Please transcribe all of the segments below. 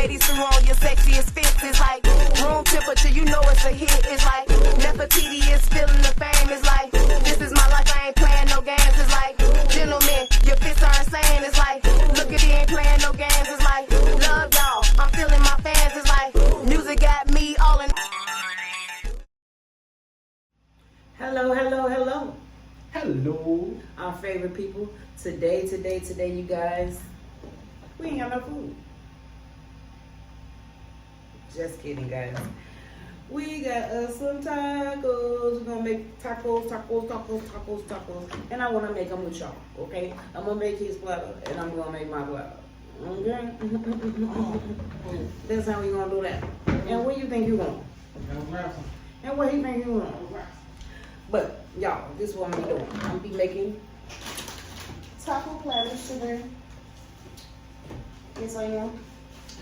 ladies to roll your sexiest fits. It's like room temperature, you know it's a hit. It's like Nefititi is feeling the fame. It's like this is my life, I ain't playing no games. It's like gentlemen, your fists are insane. It's like look at me, ain't playing no games. It's like love y'all, I'm feeling my fans. It's like music got me all in. Hello, hello, hello. Hello. Our favorite people. Today, you guys, we ain't got no food. Just kidding, guys. We got us some tacos. We're gonna make tacos. And I wanna make them with y'all, okay? I'm gonna make his platter, and I'm gonna make my platter. Okay? That's how we gonna do that. And what you think you want? And what he think you want? But y'all, this is what I'm gonna be doing. I'm gonna be making taco platters today. Yes, I am.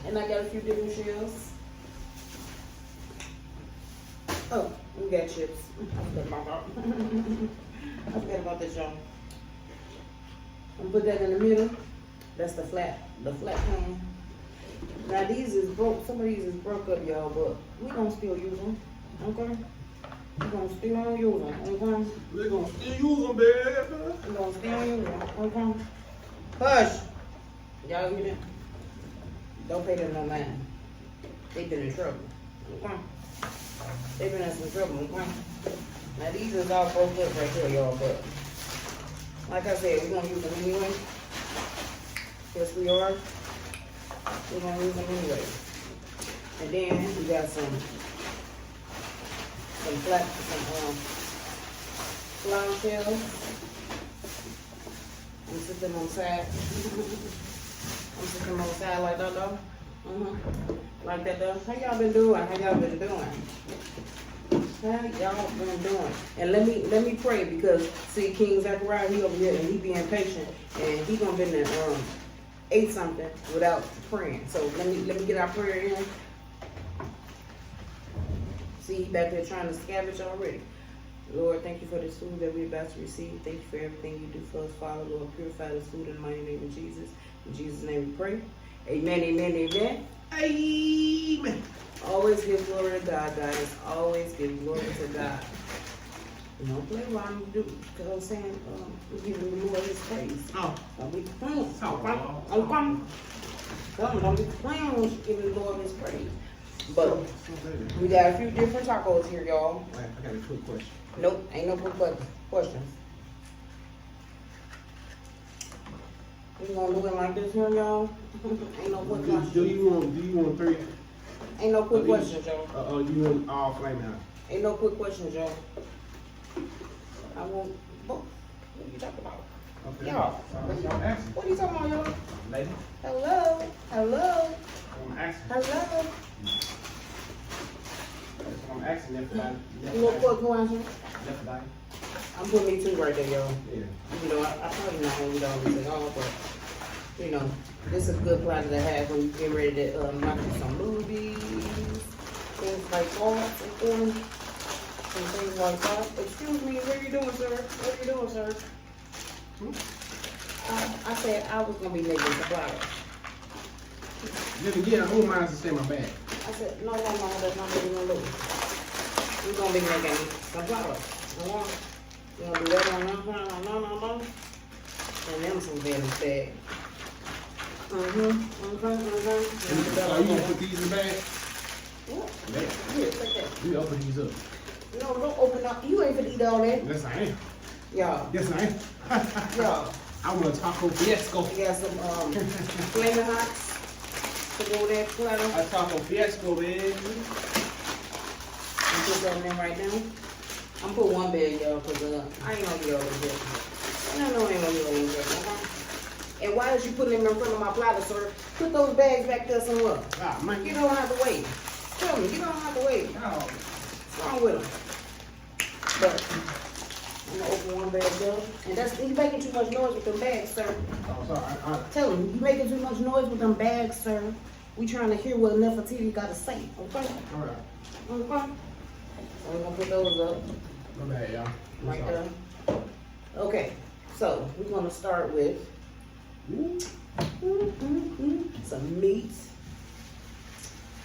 And I got a few different shells. Oh, we got chips. I forgot about that. I forgot about this, y'all. I'm gonna put that in the middle. That's the flat pan. Now these is broke. Some of these is broke up, y'all, but we gonna still use them. Okay. We're gonna still use them, okay? We're gonna still use them, baby. We're gonna still use them, okay? Hush! Y'all hear that? Don't pay them no mind. They been in trouble, okay? They been in some trouble, okay? Now these is all broke up right here, y'all, but like I said, we're gonna use them anyway. Yes, we are. We're gonna use them anyway. And then we got some flour shells. I'm sit them on the side. I'm sit them on the side like that though. Like that though. How y'all been doing? How y'all been doing? And let me pray, because see King Zachariah, he over here and he being patient and he gonna be in there ate something without praying. So let me get our prayer in. See, he back there trying to scavenge already. Lord, thank you for this food that we're about to receive. Thank you for everything you do for us, Father. Lord, purify this food in the mighty name of Jesus. In Jesus' name we pray. Amen, amen, amen. Amen. Always give glory to God, guys. Always give glory to God. You don't play what I'm doing, because I'm saying we're giving the Lord his praise. Oh. Don't be playing. Don't be playing when you giving the Lord his praise. But we got a few different tacos here, y'all. Wait, I got a quick question. Nope, ain't no quick questions. We gonna do it like this here, y'all. Ain't no quick questions. Do you want three? Ain't no quick questions, y'all. You want all flaming hot? Ain't no quick questions, y'all. I want both. What are you talking about? Okay. Y'all. What are you talking about, y'all? Lady. Hello. I'm asking. Hello. I'm asking everybody. You know what question? Everybody. I'm putting me two right there, y'all. Yeah. You know, I probably not gonna eat all these at all, but you know, this is a good platter to have when you get ready to knock you some movies, things like that, and things like that. Excuse me, what are you doing, sir? What are you doing, sir? I said I was gonna be making some flowers. Then again, who am I to say my bag? I said, no, that's not what we're gonna do. We're gonna be making some flowers. We're gonna do that no. And them some very bad. So you gonna put these in the bag? What? Yeah. Here, take that. You open these up. No, don't open up. You ain't finna eat all that. Yes, I am. Y'all. Yes, I am. Y'all. I want a taco fiasco. We got some flaming hots to go with that platter. A taco fiasco, baby. I'm put that in there right now. I'm put one bag, y'all, because I ain't gonna get all this yet. No, I ain't gonna get all this yet. Okay? And why is you putting them in front of my platter, sir? Put those bags back there somewhere. Ah, man. You don't have to wait. Tell me, you don't have to wait. No. What's wrong with them? But I'm gonna open one bag up. And that's, you making too much noise with them bags, sir. Oh, sorry. Tell him, you making too much noise with them bags, sir. We trying to hear what Nefititi got to say, okay? All right. Okay. So we're gonna put those up. My bad, y'all. Right there. Okay, so we're gonna start with some meat.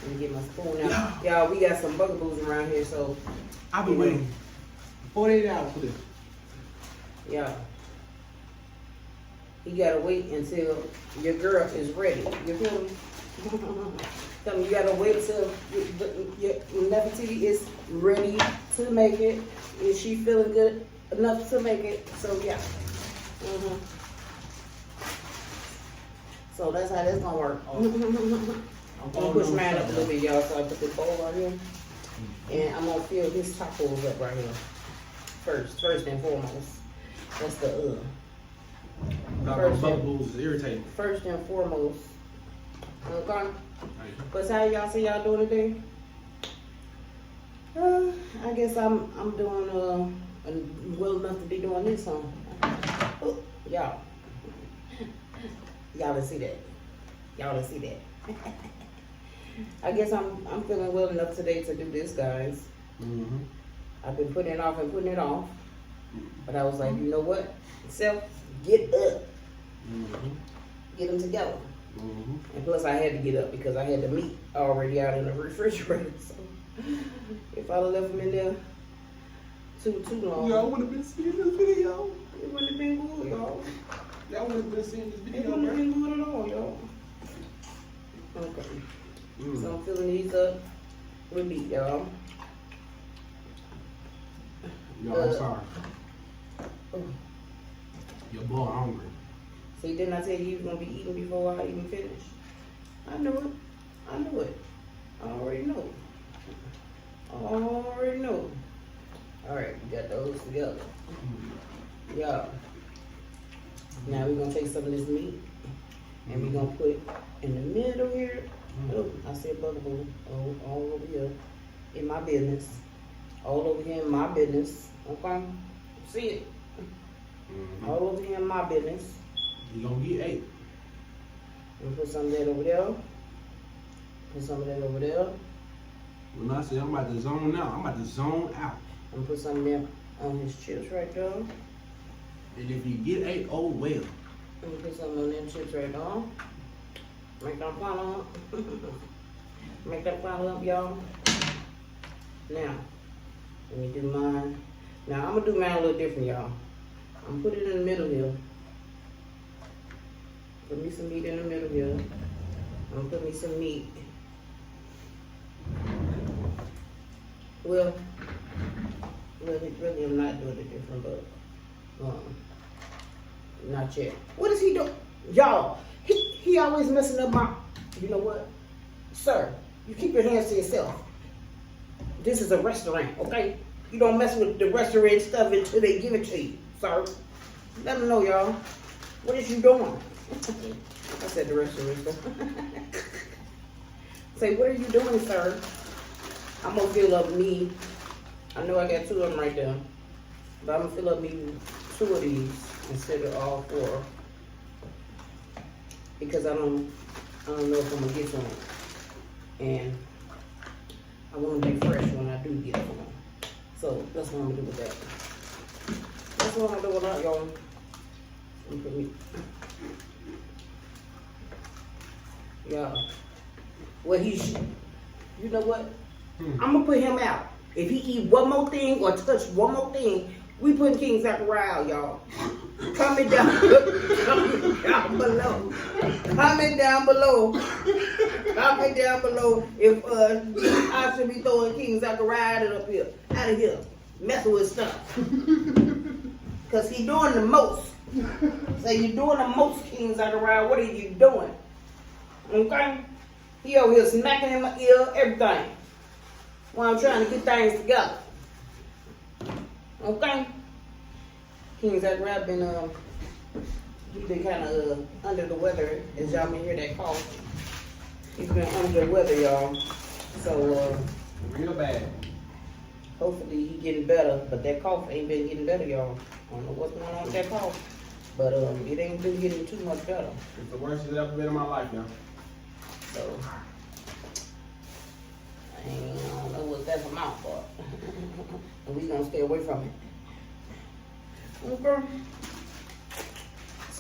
Let me get my spoon out. Y'all, we got some bugaboos around here, so. I've been waiting 48 hours for this. Yeah. You gotta wait until your girl is ready. You feel me? Tell me, you gotta wait till your Nefititi is ready to make it. Is she feeling good enough to make it? So yeah. So that's how that's gonna work. I'm gonna push mine up a little bit, y'all, so I put this bowl on here. And I'm gonna fill his tacos up right here. First and foremost. That's the Bugaboos is irritating. First and foremost. Okay. But how y'all see y'all doing today? I guess I'm doing well enough to be doing this, huh? Y'all didn't see that. Y'all didn't see that. I guess I'm feeling well enough today to do this, guys. I've been putting it off and putting it off. But I was like, you know what? Self, get up. Get them together. And plus I had to get up because I had the meat already out in the refrigerator. So if I'd have left them in there too long. Y'all wouldn't have been seeing this video. It wouldn't have been good, y'all. Y'all wouldn't have been seeing this video. It wouldn't have been good at all, y'all. Okay. So I'm filling these up with meat, y'all. Y'all, I'm sorry. Your boy hungry. See, didn't I tell you was gonna be eating before I even finish? I knew it. I knew it. I already know. All right, we got those together. Yeah. Now we're gonna take some of this meat and we're gonna put in the middle here. Oh, I said bugaboo. Oh, all over here in my business. All over here in my business. Okay? See it? All over here in my business. You gonna get 8. And put some of that over there. Put some of that over there. When I say I'm about to zone out, I'm about to zone out. And put some of them on his chips right there. And if you get 8, oh well. And put some on them chips right there. Make them pile up. Make that pile up, y'all. Now, let me do mine. Now, I'm going to do mine a little different, y'all. I'm going to put it in the middle here. Put me some meat in the middle here. I'm going to put me some meat. Well, really, I'm not doing it different, but not yet. What is he doing? Y'all, he always messing up my, you know what? Sir, you keep your hands to yourself. This is a restaurant, okay? You don't mess with the restaurant stuff until they give it to you, sir. Let them know, y'all. What is you doing? I said the restaurant stuff. Say, what are you doing, sir? I'm gonna fill up me. I know I got 2 of them right there. But I'm gonna fill up me 2 of these instead of all 4. Because I don't know if I'm gonna get some. And I want them to be fresh when I do get them. So that's what I'm gonna do with that. That's what I'm gonna do with that, y'all. Let me put me. Yeah. Well, you know what? I'm gonna put him out. If he eat one more thing or touch one more thing, we putting King Zachariah out, y'all. Comment down below. Comment down below. Comment down below if I should be throwing King Zachariah out of here, messing with stuff. Cause he doing the most. Say you're doing the most, King Zachariah. What are you doing? Okay? He over here smacking in my ear, everything. While I'm trying to get things together. Okay? King Zachariah been he's been kind of under the weather, as y'all may hear that cough. He's been under the weather, y'all. So real bad. Hopefully he getting better, but that cough ain't been getting better, y'all. I don't know what's going on with that cough, but it ain't been getting too much better. It's the worst it's ever been in my life, y'all. So I don't know what that's about for. And we gonna stay away from it. Okay.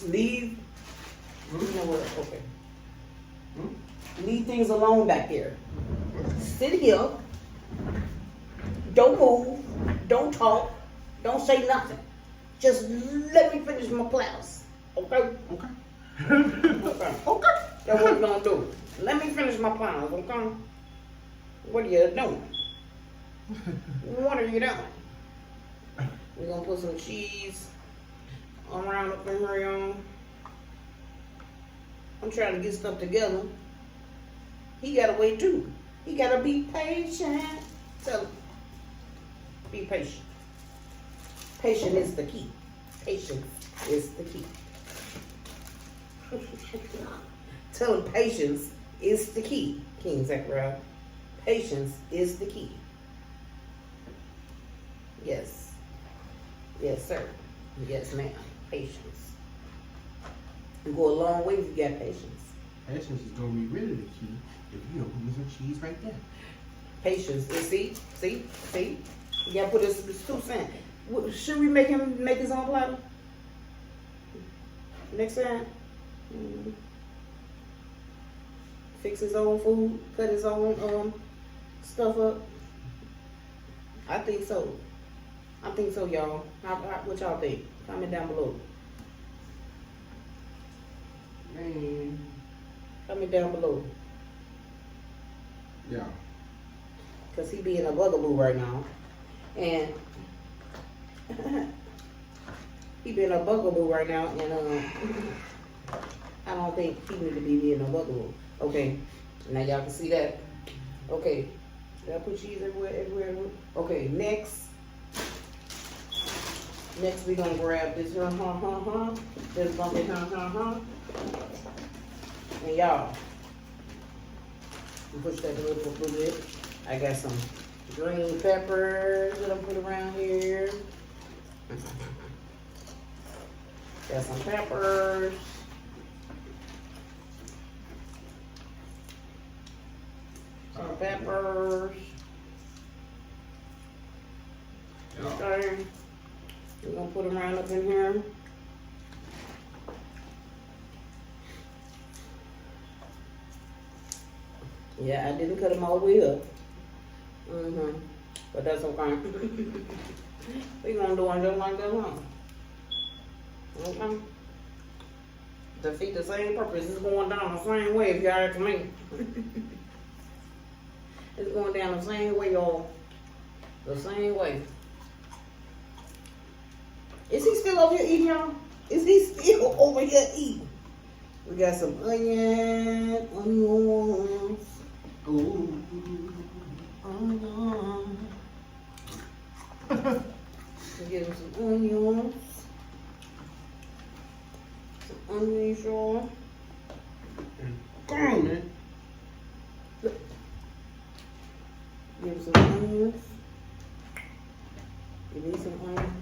Leave. You know what? Okay. Leave things alone back there. sit here, don't move, don't talk, don't say nothing. Just let me finish my platters, okay? Okay. Okay. Okay. That's what we're gonna do. Let me finish my platters, okay? What are you doing? What are you doing? We're gonna put some cheese around up in here, y'all. I'm trying to get stuff together. He gotta wait too. He gotta be patient. Tell him. Be patient. Patient is the key. Patience is the key. Tell him patience is the key, King Zechariah. Patience is the key. Yes. Yes, sir. Yes, ma'am. Patience. You go a long way if you got patience. Patience is gonna be really the key if you don't put some cheese right there. Patience is see. You gotta put this 2 cents. Should we make him make his own platter? Next time? Fix his own food, cut his own stuff up. I think so. Y'all. What y'all think? Comment down below. Man. Comment down below. Yeah. Cause he being a bugaboo right now, and he being a bugaboo right now, and I don't think he need to be being a bugaboo. Okay, now y'all can see that. Okay, did I put cheese everywhere? Okay, next we gonna grab this this bumpy and y'all push that a little bit. I got some green peppers that I'm putting around here. Got some peppers. Some peppers. Okay. We're gonna put them right up in here. Yeah, I didn't cut them all the way up. But that's okay. We're gonna do it just like that, huh? Okay. Defeat the same purpose. It's going down the same way if you ask me. It's going down the same way, y'all. The same way. Is he still over here eating, y'all? Is he still over here eating? We got some onions. Ooh. We get him some onions. Some onions, y'all. Come on, man. Give him some onions. Give me some onions.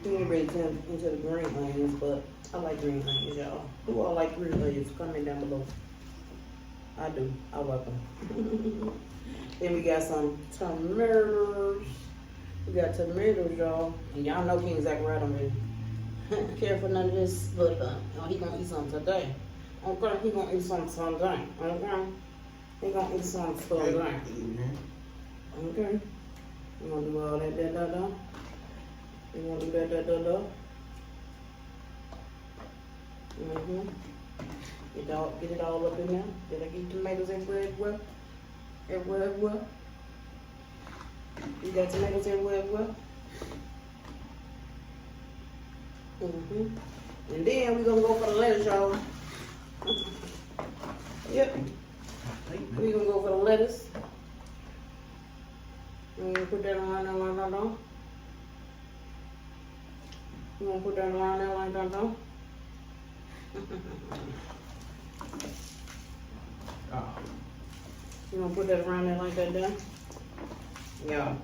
We ain't ready to turn into the green onions, but I like green onions, y'all. Who all like green onions? Comment down below. I do. I like them. Then we got some tomatoes. We got tomatoes, y'all. And y'all know King Zachariah don't really care for none of this, but he gonna eat some today. Okay, he gonna eat some today. Okay, he gonna eat some today. Okay, we gonna do all that, da. We gonna do that, da. Get it all up in there. Did I get tomatoes everywhere as well? Everywhere as well? You got tomatoes everywhere as well? And then we're gonna go for the lettuce, y'all. Yep. We're gonna go for the lettuce. We're gonna put that around there like that. We're gonna put that around there like that. You gonna put that around there like that, done? Yeah.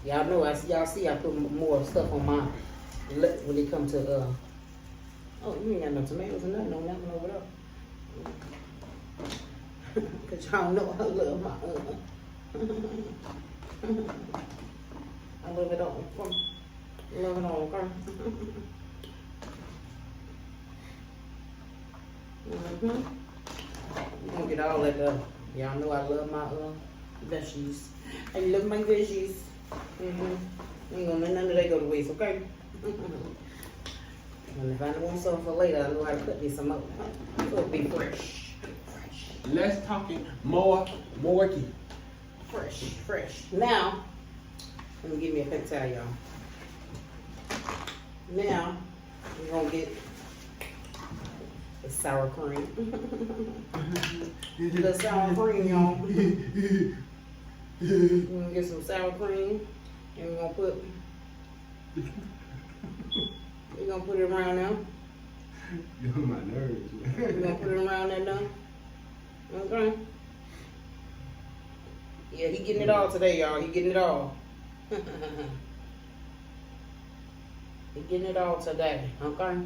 Y'all know, y'all see I put more stuff on my lip when it comes to, oh, you ain't got no tomatoes or nothing on that one over there. Cause y'all know I love my, I love it all. Love it all, okay? We're gonna get all that done. Y'all know I love my veggies. I love my veggies. Ain't gonna let none of that go to waste, okay? And if I want something for later, I know how to cut me some up. It'll be fresh. Let's talking more key. Fresh. Now, let me give me a pet towel, y'all. Now, we're gonna get the sour cream. The sour cream, y'all. We're gonna get some sour cream, and we're gonna put it around now. You're on my nerves, man. We're gonna put it around that now. Okay. Yeah, he getting it all today, y'all. He getting it all. He getting it all today. Okay.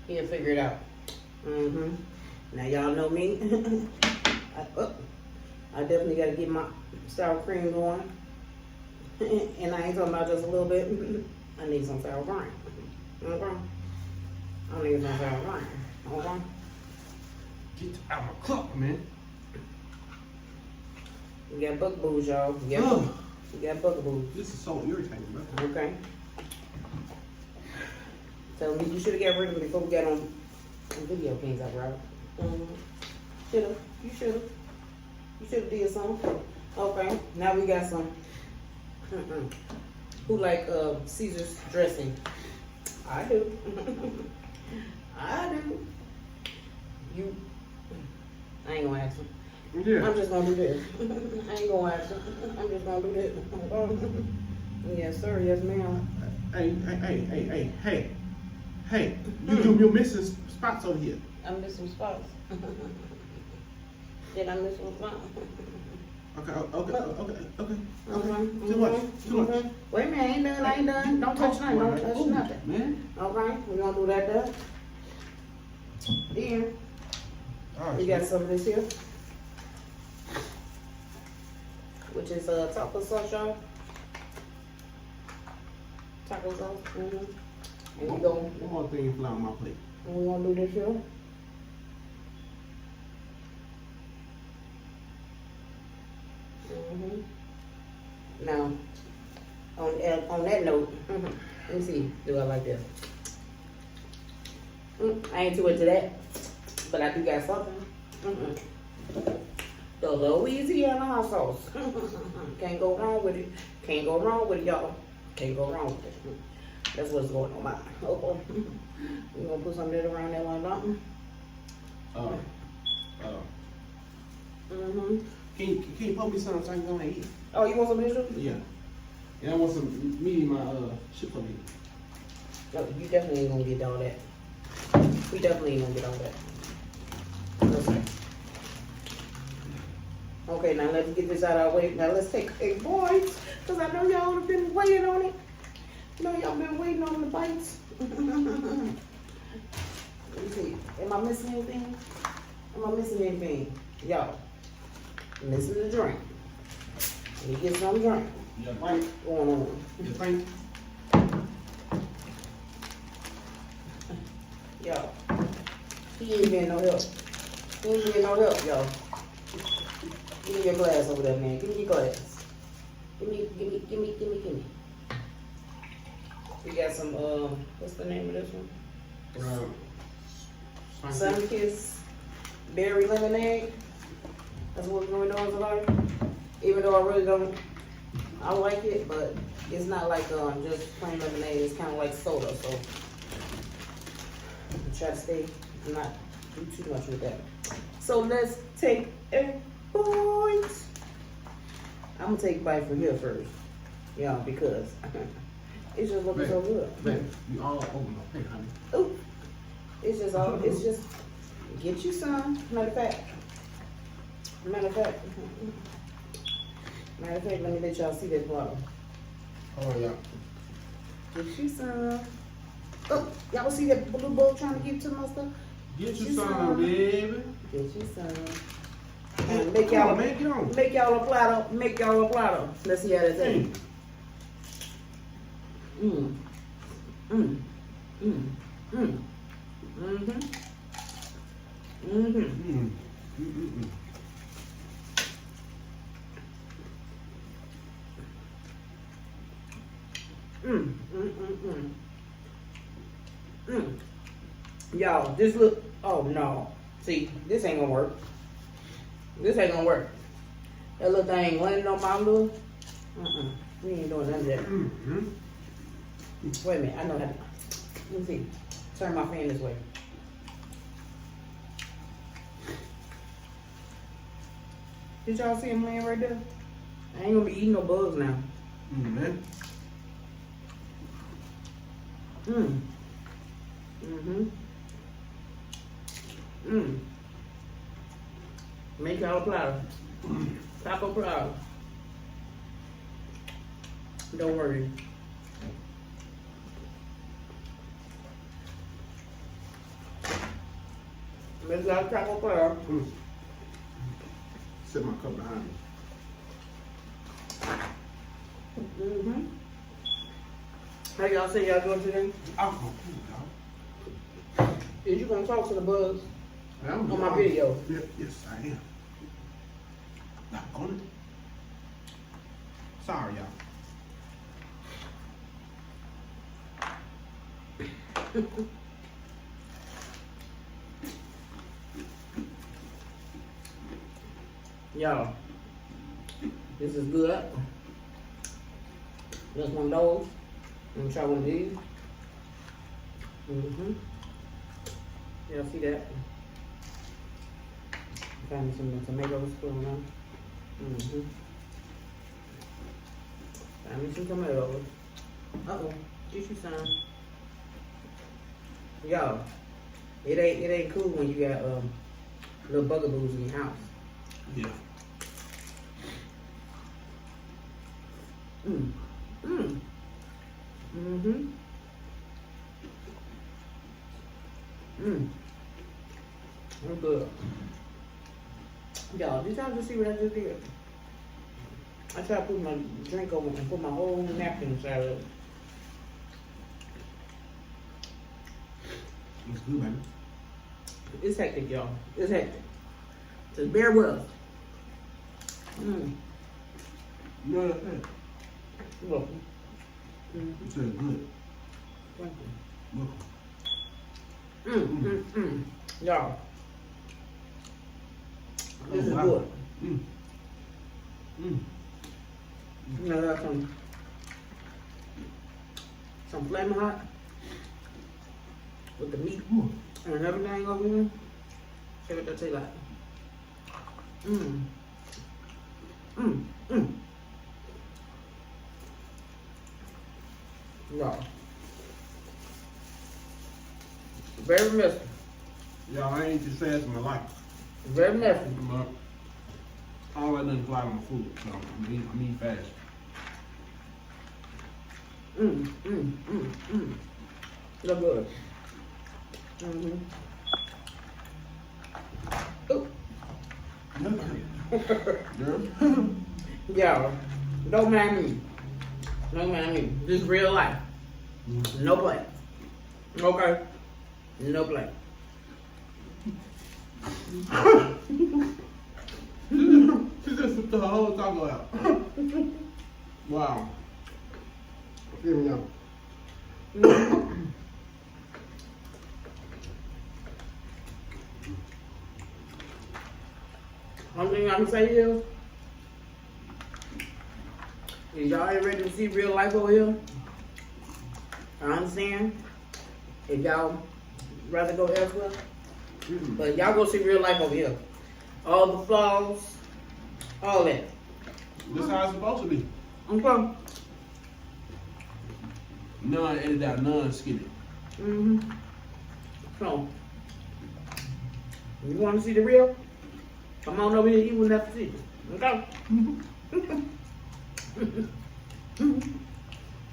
He'll figure it out. Now y'all know me. I definitely gotta get my sour cream going. And I ain't talking about just a little bit. I need some sour cream. Okay. I need some sour cream. Okay. Get out of my cup, man. We got bugaboos, y'all. We got bugaboos. This is so irritating, bro. Okay. So you should have got rid of them before we got on video games, I brought. You should have did something. Okay. Now we got some. Who like Caesar's dressing? I do. I do. I ain't gonna ask him. Yeah. I'm just gonna do this. I ain't gonna ask him. I'm just gonna do this. Yes, sir. Yes, ma'am. Hey. You're missing spots over here. I'm missing spots. Did I miss one spot? Okay. Mm-hmm. Too much. Wait a minute, I ain't done. Don't touch nothing. Don't touch nothing. Man. Okay, we're gonna do that there. Then Alright. we got some of this here, which is taco sauce, y'all. Taco sauce. And we go. One more thing fly on my plate. And we're gonna do this here. Now, on that note, let me see, do I like this? I ain't too into that, but I do got something. The Louisiana hot sauce. Can't go wrong with it. Can't go wrong with it, y'all. Can't go wrong with it. That's what's going on my. Oh, we're gonna put some of that around there like that. Can you put me something so I can go and eat? Oh, you want some of this too? Yeah. And I want some meat in my chips over here. No, you definitely ain't gonna get all that. We definitely ain't gonna get all that. Okay. Okay, now let's get this out of our way. Now let's take a boys, because I know y'all have been waiting on it. I know y'all been waiting on the bites. Let me see. Am I missing anything? Am I missing anything? Y'all, missing the drink. Let me get some drink. Yeah, right. Going on. You think? Y'all, he ain't getting no help. He ain't getting no help, y'all. Give me your glass over there, man. Give me your glass. Give me. We got some, what's the name of this one? Sun-Kissed berry lemonade. That's what we're doing tonight. Even though I really don't, I like it, but it's not like just plain lemonade. It's kind of like soda, so I try to stay, not do too much with that. So let's take a bite. I'm gonna take a bite from here first, yeah, because it's just looking so good. Man, you all over my plate, honey. Ooh, it's just get you some. Matter of fact, let me let y'all see this bottle. Oh yeah. Get you some. Oh, y'all see that blue bowl trying to give to my stuff? Get you some, baby. Get you some. Make y'all, man, get on. Make y'all a platter. Let's see how that's at. Mm-hmm. Y'all, this look, oh no. See, this ain't gonna work. This ain't gonna work. That little thing landing on my little, we ain't doing none of that. Wait a minute, I know how to, let me see. Turn my fan this way. Did y'all see him laying right there? I ain't gonna be eating no bugs now. Make y'all a platter. Taco platter. Don't worry. Make y'all a taco platter. Set my cup behind me. How y'all say y'all doing today? Alcohol, dog. Is you gonna talk to the bugs on my dog. video? Yes, I am. Not on it. Sorry, y'all. Y'all, this is good. Just one of those. I'm gonna try one of these. Y'all see that? Find me some tomatoes going on. Find me some tomatoes. Uh-oh, get you some. Y'all, it ain't cool when you got little bugaboos in your house. Yeah. I'm good. Y'all, did y'all just see what I just did? I tried to put my drink over and put my whole napkin inside of it. It's good, man. It's hectic, y'all. It's hectic. Just bear with us. No, that's it. Look. It's good. Thank Look. you. Y'all. This is wow. good. You know, that's some flaming hot with the meat and everything over here. See what that tastes like. Y'all. Very messy. Y'all, I ain't too fast in my life. Very messy. But I don't let nothing fly on my food, so I'm eating fast. Look good. Ooh. Y'all, don't mind me. Don't mind me. This is real life. No play. Okay? No play. She just took the whole taco out. Wow. Here we go. Only thing I can say is y'all ain't ready to see real life over here. I understand if y'all rather go elsewhere, but y'all go see real life over here. All the flaws, all that. This how it's supposed to be. Okay. None edited out, none skidded. So, you want to see the real? Come on over here, eat with Nefititi. Okay?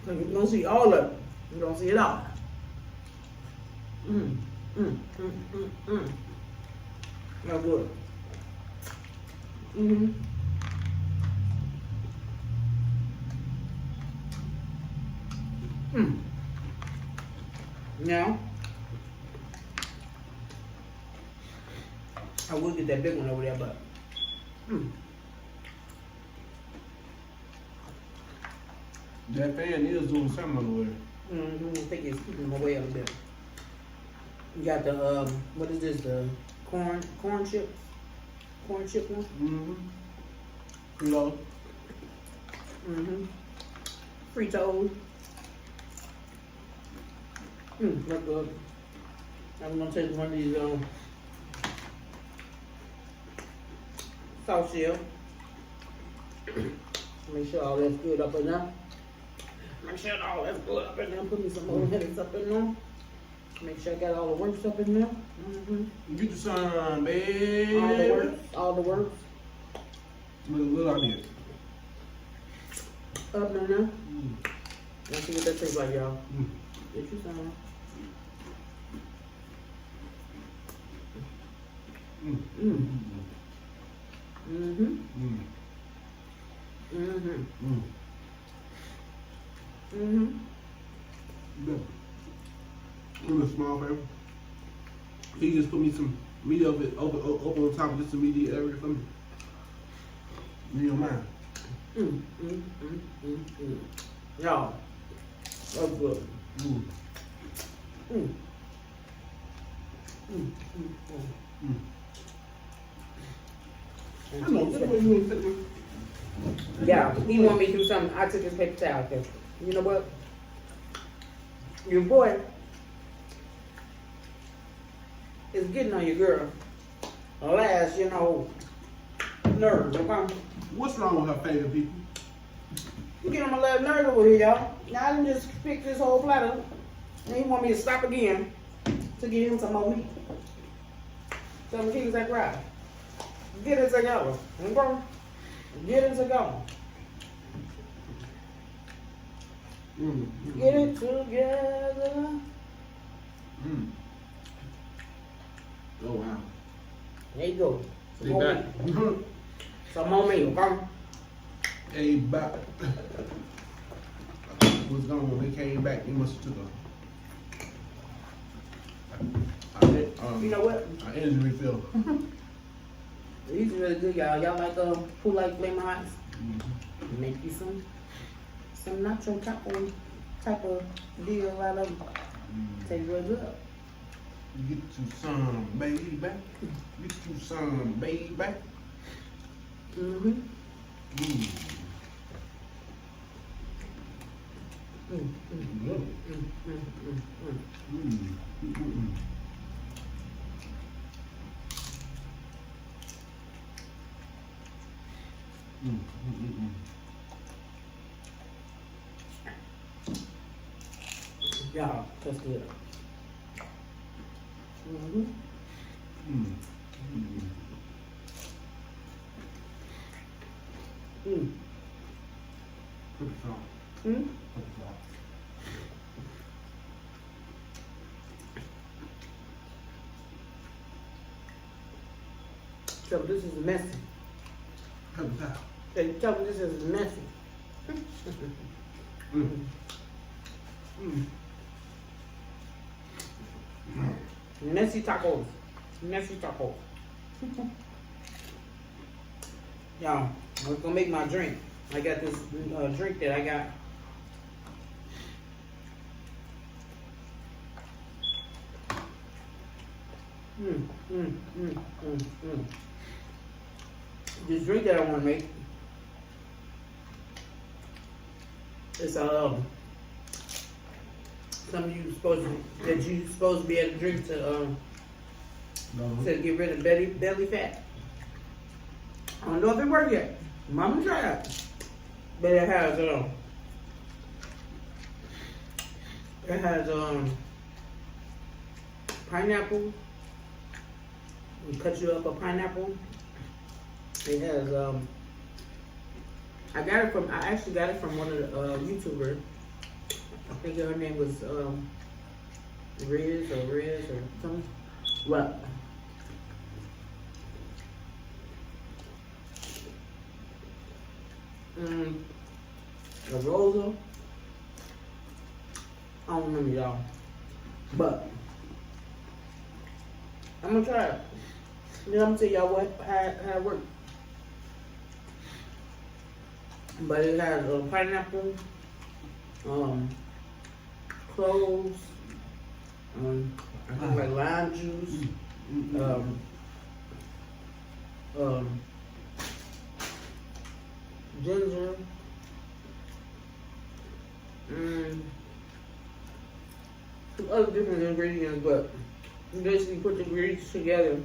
So you're going to see all of it. You're going to see it all. That's good. Now, I would get that big one over there, but That fan is doing something over there. I think it's keeping them away over there. You got the what is this? The corn chips, corn chip one. Frito. Fritos. Look good. I'm gonna take one of these soft shell. Make sure all that's good up in there. Make sure all that's good up in there. Put me some more heads up in there. Make sure I got all the works up in there. Get your son, baby. All the works. All the works. Look out there. Up in there. Let's see what that tastes like, y'all. Get your son. With a small baby. He just put me some meat of it over on top of this immediate area for me. You don't mind. Y'all, that's good. Yeah, he want me to do something. I took his paper towel because, you know what? Your boy is getting on your girl last, nerves, okay? What's wrong with her favorite people? You get him a little nerve over here, y'all. Now I done just picked this whole platter. And he want me to stop again to get him some more meat. Some of things that right. Get it together. Okay? Get it together. Get it together. Oh wow. There you go. Some They more back. meat. Some more meat, okay? Hey, back. Was gone when they came back. They must have took You know what? an energy refill. These are really good, y'all. Y'all like who like flaming hots? Make you some nacho type of deal out of them. Tastes real good. Get you some, baby. Get you some, baby. Yeah, that's good. So this is messy. They tell me this is messy. Messy tacos. Messy tacos. Y'all, I was gonna make my drink. I got this drink that I got. This drink that I want to make is something you supposed to be able to drink to get rid of belly fat. I don't know if it worked yet. Mama tried, but it has pineapple. You cut you up a pineapple. It has I actually got it from one of the YouTubers. I think her name was Riz or something. Well, a Rosa. I don't remember, y'all, but I'm gonna try it. Then I'm gonna tell y'all how it works. But it has pineapple, cloves, I think like lime juice, ginger, some other different ingredients, but you basically put the ingredients together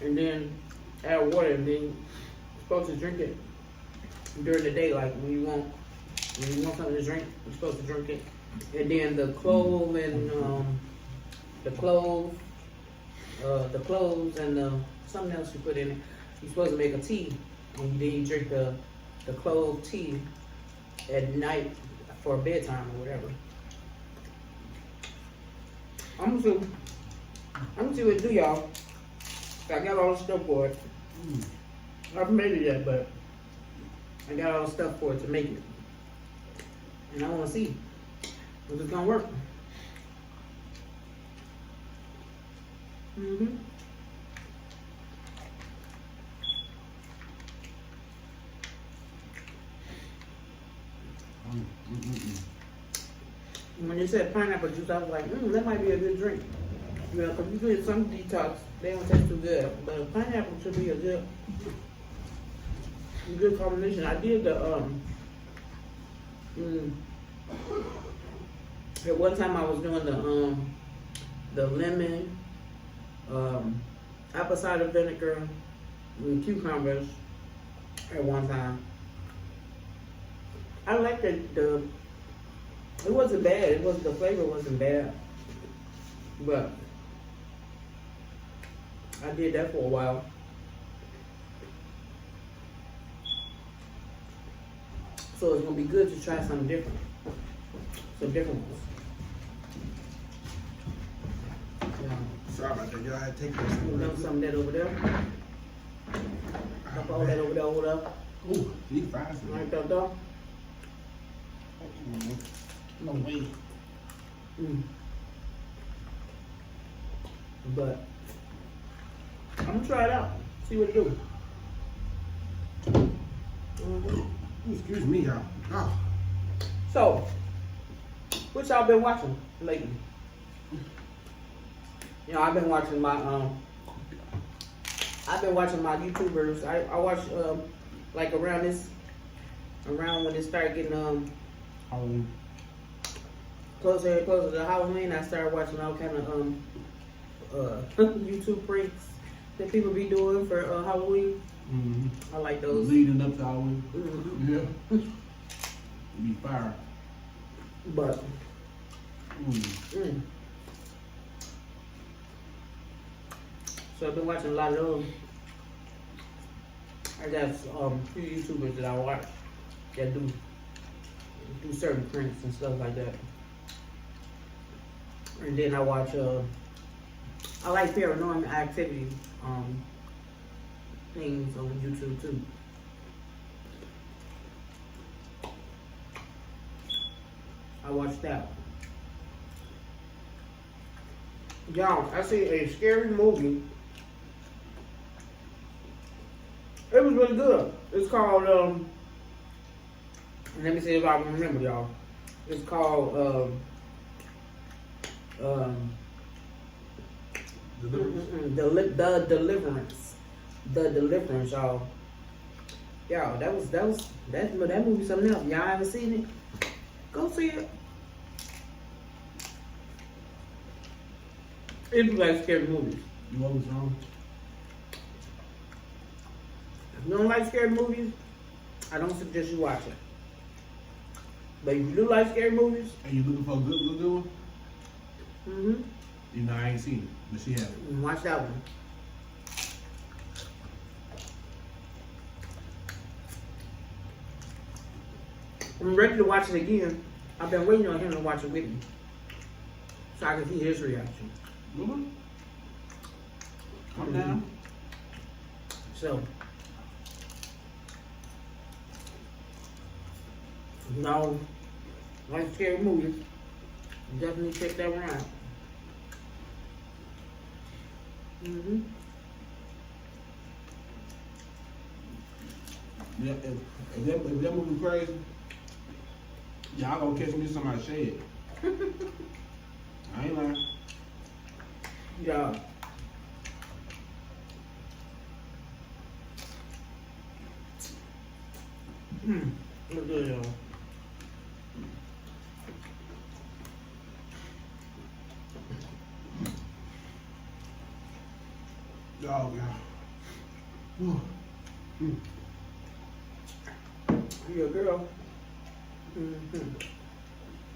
and then add water, and then you're supposed to drink it during the day, like when you want something to drink, you're supposed to drink it. And then the clove and the cloves and something else you put in it. You're supposed to make a tea, and then you drink the clove tea at night for bedtime or whatever. I'm gonna see what it do, y'all. I got all the stuff for it. I haven't made it yet, but I got all the stuff for it to make it. And I wanna see if it's gonna work. When you said pineapple juice, I was like, that might be a good drink. You know, because usually some detox, they don't taste too good. But pineapple should be a good combination. I did the at one time I was doing the lemon, apple cider vinegar, and cucumbers at one time. I liked it. It wasn't bad. The flavor wasn't bad, but I did that for a while. So it's gonna be good to try something different, some different ones. Sorry about that, y'all. I had to take this. Dump some of that over there. Dump all that over there. Ooh, these fries. Right there, dog. No way. But I'm gonna try it out. See what it do. Excuse me, y'all. Oh. So, what y'all been watching lately? You know, I've been watching my YouTubers. I watch like around when it started getting Halloween. Closer and closer to Halloween, I started watching all kind of YouTube pranks that people be doing for Halloween. I like those. Leading up to Halloween. Yeah. Be fire. But so I've been watching a lot of those. I got a few YouTubers that I watch that do certain pranks and stuff like that. And then I watch I like paranormal activity things on YouTube too. I watch that. Y'all, I see a scary movie. It was really good. It's called let me see if I can remember, y'all. It's called The Deliverance. The Deliverance, y'all. Y'all, that movie something else. Y'all haven't seen it? Go see it. If you like scary movies. You know what's wrong? If you don't like scary movies, I don't suggest you watch it. But if you do like scary movies, and you looking for a good one? You know, I ain't seen it, but she has it. watch that one. I'm ready to watch it again. I've been waiting on him to watch it with me, so I can see his reaction. Calm down. So, if you know, like scary movies, definitely check that one out. Yeah, if that movie crazy, y'all gonna catch me somebody shade. I ain't lying. Yeah. Look good, y'all. Oh, yeah. Whew. You a girl.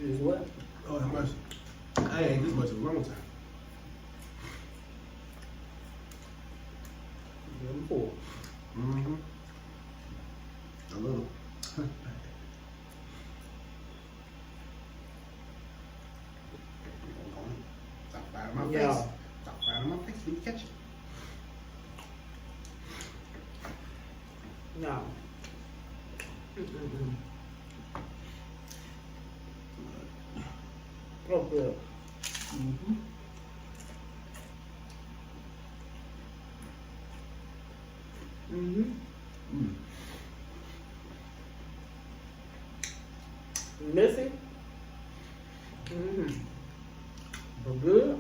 Is what? Oh, that much. I ain't ate this much in a long time. I'm full. Mm-hmm. A little. Stop biting my Yeah. face. Stop biting my face. Let me catch it. No. Oh, good. Mm-hmm. Missy? But good?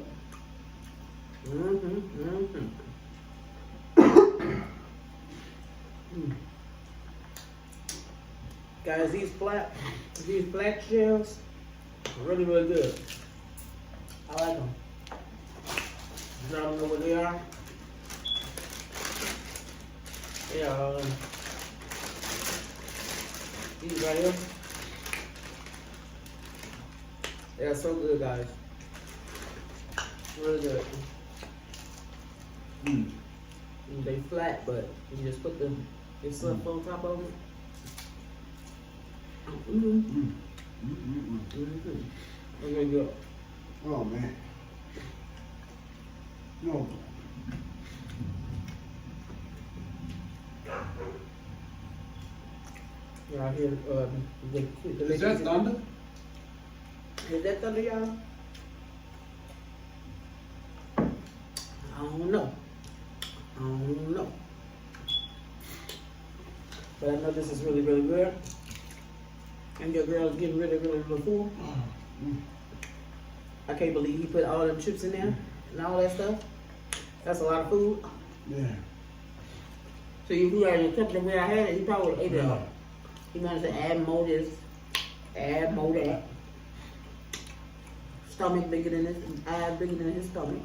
Guys, these flat shells are really, really good. I like them. I don't know what they are. Yeah, these right here. They are so good, guys. Really good. They flat, but you just put this stuff on top of it. Really good. Oh, man. No. Yeah, I hear the Is that thunder? Is that thunder, y'all? I don't know. But I know this is really, really good. And your girl's getting really, really, really full. I can't believe he put all them chips in there and all that stuff. That's a lot of food. Yeah. So if you had a cup the way I had it, he probably ate it all. He managed to add more this, add more that. Stomach bigger than this, eye bigger than his stomach.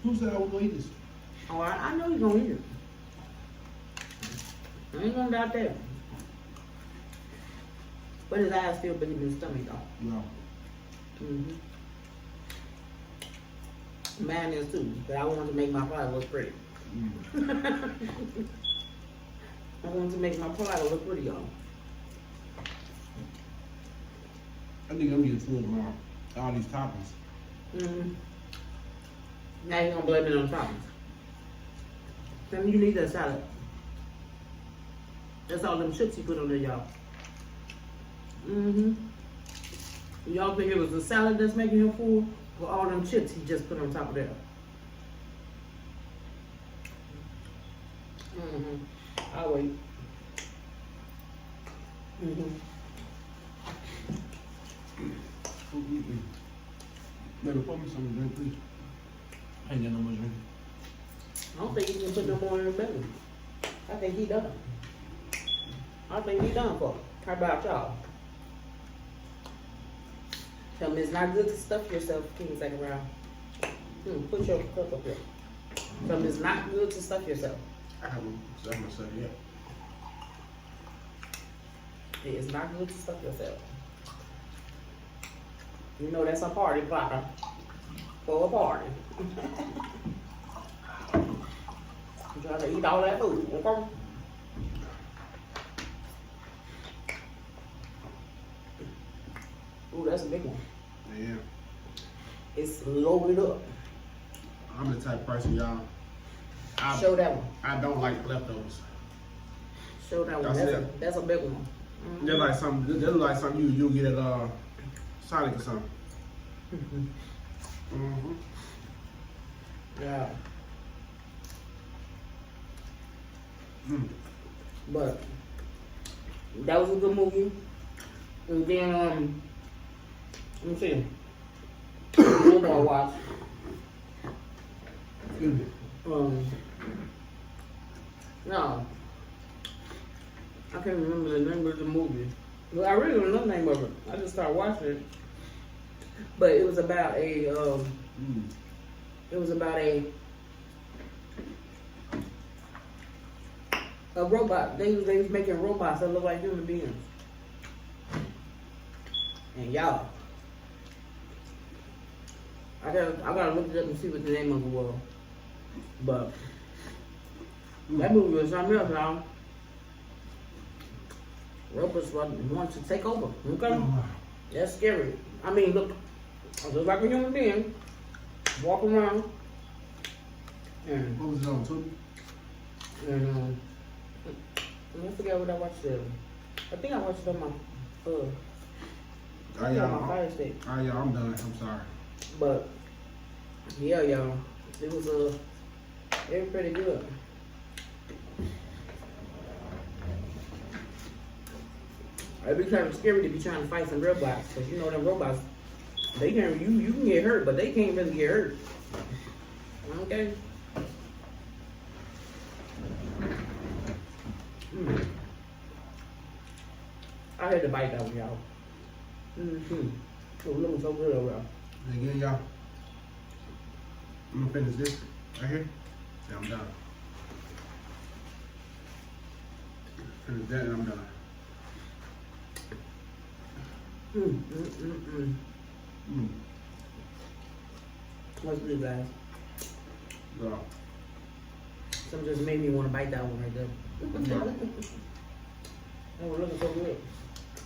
Who said I was gonna eat this? Oh, I know he's gonna eat it. I ain't gonna doubt that. But his eyes still bigger than his stomach though. No. Mine is too, but I wanted to make my pie look pretty. I wanted to make my pie look pretty, y'all. I think I'm getting full tomorrow. All these toppings. Now you're gonna blame it on toppings. Then you need that salad. That's all them chips you put on there, y'all. Y'all think it was the salad that's making him full, or all them chips he just put on top of that? I'll wait. Maybe pour me some to drink, please. I ain't got no more drink. I don't think he can put no more in his belly. I think he done. I think he done for. How about y'all? Tell me it's not good to stuff yourself, King second round. Put your cup up here. Tell me it's not good to stuff yourself. I haven't stuffed myself yet. It is not good to stuff yourself. You know that's a party platter for a party. You trying to eat all that food, okay? Ooh, that's a big one. Yeah. It's loaded up. I'm the type of person, y'all. Show that one. I don't like leftovers. Show that one. That's a big one. They're like something. They're like something you get at Sonic or something. Yeah. But that was a good movie. And then let me see. What did I watch? No. I can't remember the name of the movie. Well, I really don't know the name of it. I just started watching it. But it was about a a robot. They was making robots that look like human beings. And y'all, I gotta look it up and see what the name of it was. But that movie was something else, y'all. Robots want to take over. Okay, that's scary. I mean, look, I look like a human being, walk around, and what was it on, Tubi? And I forget what I watched it. I think I watched it on my my Fire Stick. Alright, y'all, I'm done. I'm sorry. But yeah, y'all, it was pretty good. It'd be kind of scary to be trying to fight some robots, because you know them robots, they can you can get hurt, but they can't really get hurt. Okay. I had to bite that one, y'all. It was looking so good over there. And again, y'all, I'm gonna finish this right here. And I'm done. Finish that and I'm done. What's good, guys? Girl. Something just made me want to bite that one right there. That was looking so good.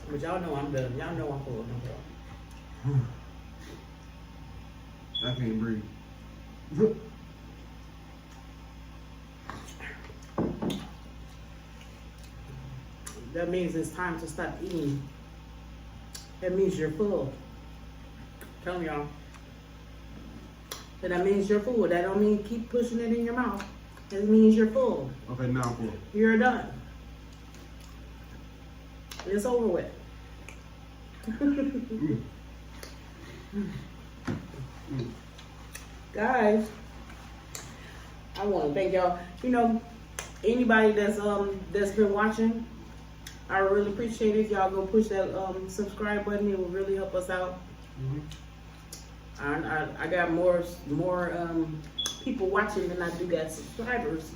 But y'all know I'm done. Y'all know I'm full of no. I can't breathe. That means it's time to stop eating. That means you're full. Tell y'all. That means you're full. That don't mean keep pushing it in your mouth. That means you're full. Okay, now I'm full. You're done. It's over with. Guys, I want to thank y'all. You know, anybody that's been watching, I really appreciate it. Y'all go push that subscribe button. It will really help us out. I got more people watching than I do got subscribers.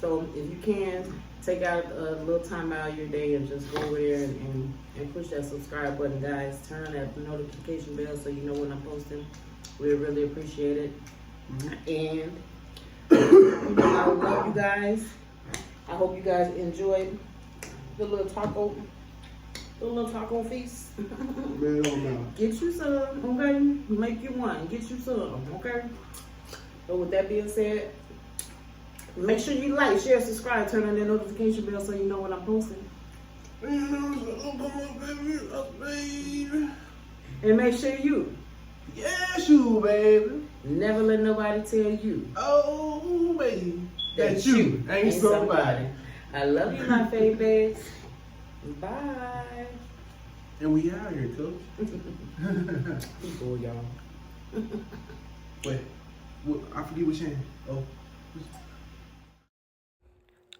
So if you can, take out a little time out of your day and just go over there and push that subscribe button, guys. Turn on that notification bell so you know when I'm posting. We really appreciate it. And you know, I love you guys. I hope you guys enjoyed the little taco feast. Get you some, okay? Make you one. Get you some, okay? So with that being said, make sure you like, share, subscribe, turn on that notification bell so you know when I'm posting. And make sure you, yes, you, baby. Never let nobody tell you, oh, baby, that you ain't somebody. I love you, my favorites. Bye. And we out here, coach. People, y'all. Wait, I forget what channel. Oh.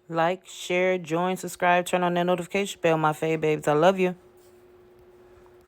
Like, share, join, subscribe, turn on that notification bell, my fave babes. I love you.